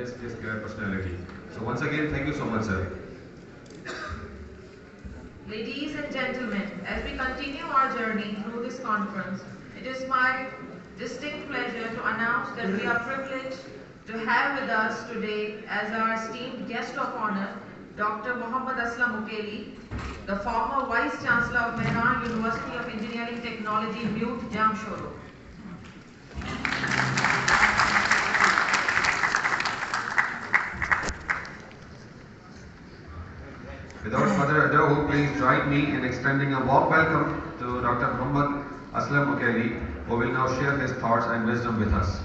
gents his personality. So once again, thank you so much, sir. Ladies and gentlemen, as we continue our journey through this conference, it is my distinct pleasure to announce that we are privileged to have with us today as our esteemed guest of honor, Dr. Mohammad Aslam Ukeli, the former Vice Chancellor of Mehran University of Engineering Technology, MUET Jamshoro. Without further ado, please join me in extending a warm welcome to Dr. Mohammad Aslam Ukeli, who will now share his thoughts and wisdom with us.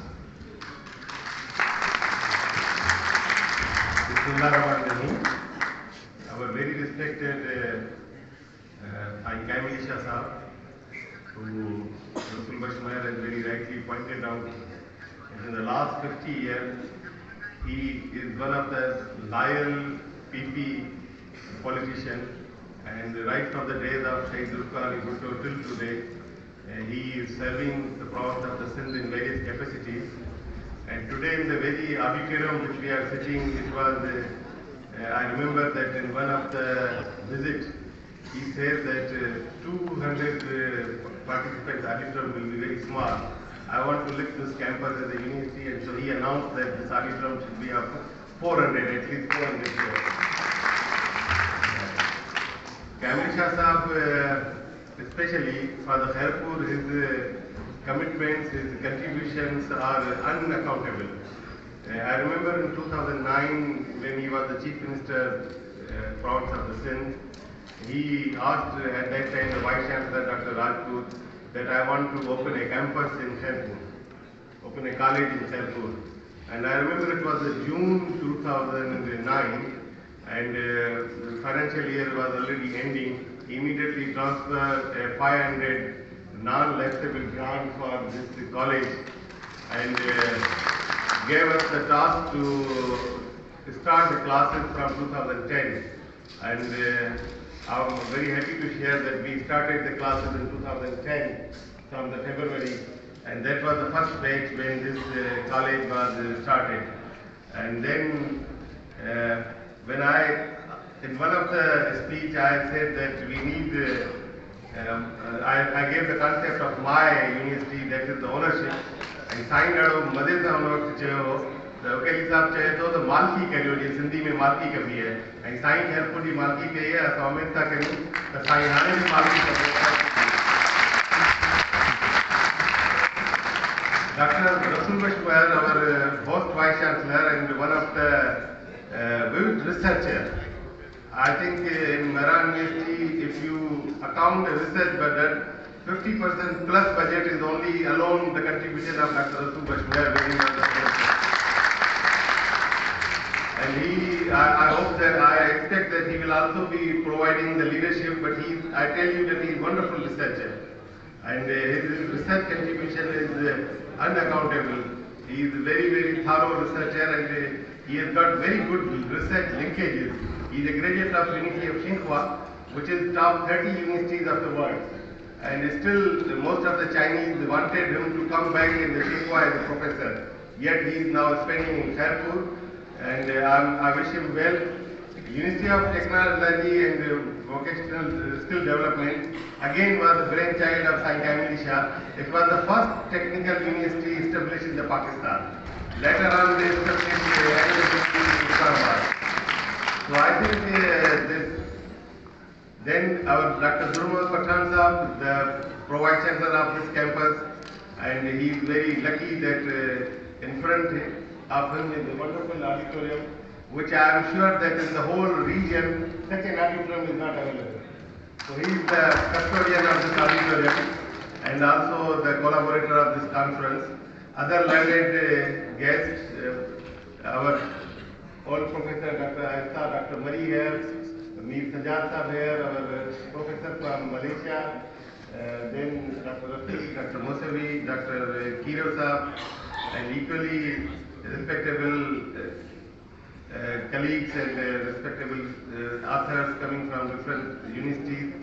Our very respected Kamil Shah Sahab, who Rasul Bashmair has very rightly pointed out, in the last 50 years, he is one of the loyal PP politician, and right from the days of Shaykh Zulfikar Ali Bhutto till today, he is serving the province of the Sindh in various capacities. And today in the very auditorium which we are sitting, it was, I remember that in one of the visits, he said that 200 participants auditorium will be very small. I want to lift this campus as a university, and so he announced that this auditorium should be of 400, at least 400 here. Kamil Shah Sahab, especially for the Khairpur, his commitments, his contributions are unaccountable. I remember in 2009, when he was the Chief Minister, province of the Sindh, he asked at that time the Vice Chancellor, Dr. Rajput, that I want to open a campus in Khairpur, open a college in Khairpur. And I remember it was June 2009, and the financial year was already ending. He immediately transferred a 500 non-lapsable grant for this college, and gave us the task to start the classes from 2010. And I'm very happy to share that we started the classes in 2010 from the February, and that was the first batch when this college was started. And then when in one of the speech I said that we need, I gave the concept of my university, that is the ownership, and signed out of Madhesa University. The Ukeli Sahab chahe to malki kariyo, je Sindhi mein malki kabhi hai, and sign Khairpur di malki kahi hai, assignment ta kari, to sign hane di malki kabhi. Dr. Rasul Bashmair, our host Vice Chancellor and one of the vivid researcher. I think in Mehran University, if you account the research budget, 50% plus budget is only alone the contribution of Dr. Rasul Bashmair. And I hope that, I expect that he will also be providing the leadership, but I tell you that he is a wonderful researcher. And his research contribution is unaccountable. He is a very, very thorough researcher, and he has got very good research linkages. He is a graduate of University of Tsinghua, which is top 30 universities of the world. And still, most of the Chinese wanted him to come back in the Tsinghua as a professor. Yet he is now spending in Khairpur, and I wish him well. University of Technology and Vocational Skill Development again was the brainchild of Saint Kamil Shah. It was the first technical university established in the Pakistan. Later on, they established in Islamabad. So I think then our Dr. Zurmul Pathan Sahab, the Vice Chancellor of this campus, and he is very lucky that in front of him is a wonderful auditorium, which I am sure that in the whole region, such an auditorium is not available. So he is the custodian of this auditorium and also the collaborator of this conference. Other learned guests, our old professor Dr. Aisa, Dr. Mari here, Mirs Sahab here, our professor from Malaysia, then Dr. Rafi, Dr. Mosavi, Dr. Kiro Sahab, and equally respectable colleagues and respectable authors coming from different universities.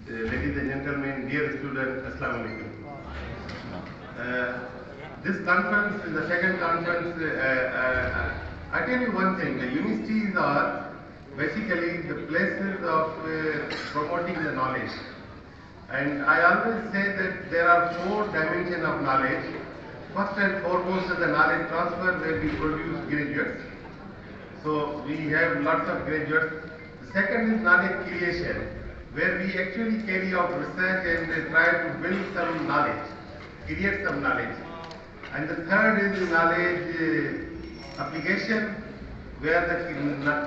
Ladies and gentlemen, dear students, Assalamu Alaikum. This conference is the second conference I tell you one thing, the universities are basically the places of promoting the knowledge. And I always say that there are 4 dimensions of knowledge. First and foremost is the knowledge transfer, where we produce graduates. So we have lots of graduates. The second is knowledge creation, where we actually carry out research and try to build some knowledge, create some knowledge. And the third is knowledge application, where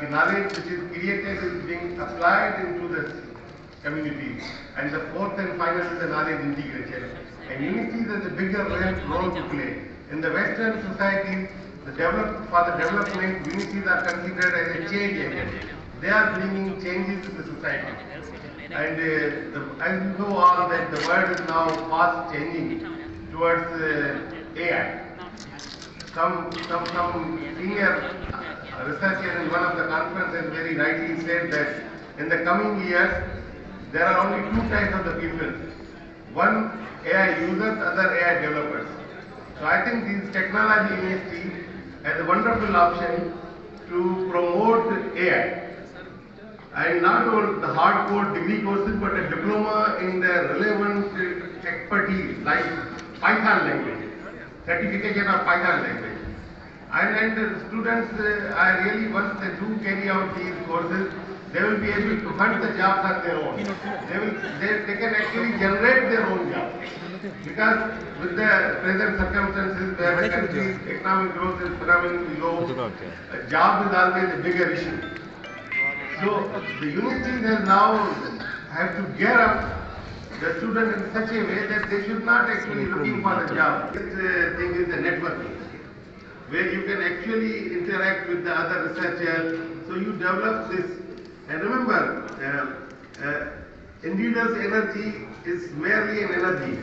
the knowledge which is created is being applied into the community. And the fourth and final is the knowledge integration. And universities has a bigger role to play. In the Western society, for the development, universities are considered as a change agent. They are bringing changes to the society. And as you know all that the world is now fast changing towards AI. Some senior researcher in one of the conferences very rightly said that in the coming years there are only 2 types of the people. One, AI users, other AI developers. So I think this technology university has a wonderful option to promote AI. And not only the hardcore degree courses, but a diploma in the relevant expertise like Python language, certification of Python language. And the students, I really, once they do carry out these courses, they will be able to hunt the jobs on their own. They can actually generate their own jobs. Because with the present circumstances where the country's economic growth is phenomenally low, a job is always a bigger issue. So the universities have to gear up the student in such a way that they should not actually looking for a job. This thing is the networking, where you can actually interact with the other researchers. So you develop this. And remember, individual's energy is merely an energy.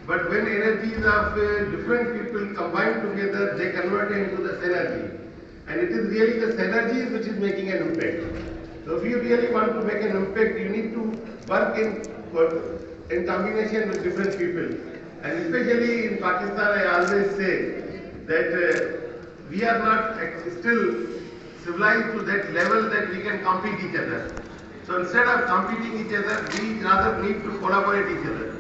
But when energies of different people combine together, they convert into the synergy. And it is really the synergy which is making an impact. So if you really want to make an impact, you need to work in combination with different people. And especially in Pakistan, I always say that we are not still civilized to that level that we can compete each other. So instead of competing each other, we rather need to collaborate each other.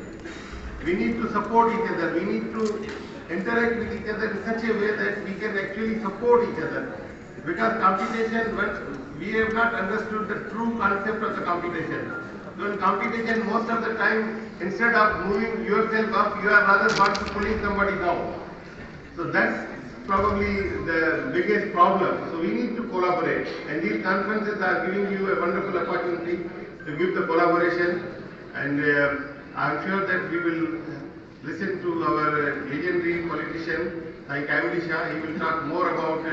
We need to support each other. We need to interact with each other in such a way that we can actually support each other. Because competition, we have not understood the true concept of the competition. So in competition, most of the time, instead of moving yourself up, you are rather want to pulling somebody down. So that's probably the biggest problem. So we need to collaborate. And these conferences are giving you a wonderful opportunity to give the collaboration. And I'm sure that we will listen to our legendary politician, like Amilisha. He will talk more about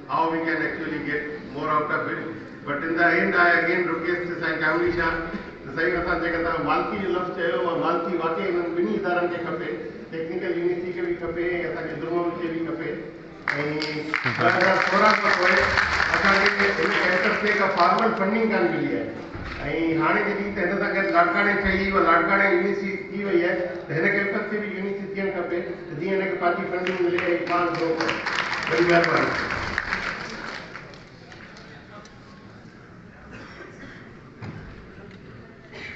how we can actually get more out of it. But in the end, I again request Sai Amilisha, the Sai Kata Malki love chayo or Malki wake in Bini Daran ke kape, technical university ke bhi kape, yata ke Durma ke bhi kape. And Sora ka koi, asage center se ka formal funding kan mili hai. And हाने के दिन तेरे तक लड़काने चाहिए वो लड़काने university की हुई है तेरे के ऊपर से भी यूनिवर्सिटी का पे दिए ने के पार्टी फंडिंग मिले 5 2 परिवार वाले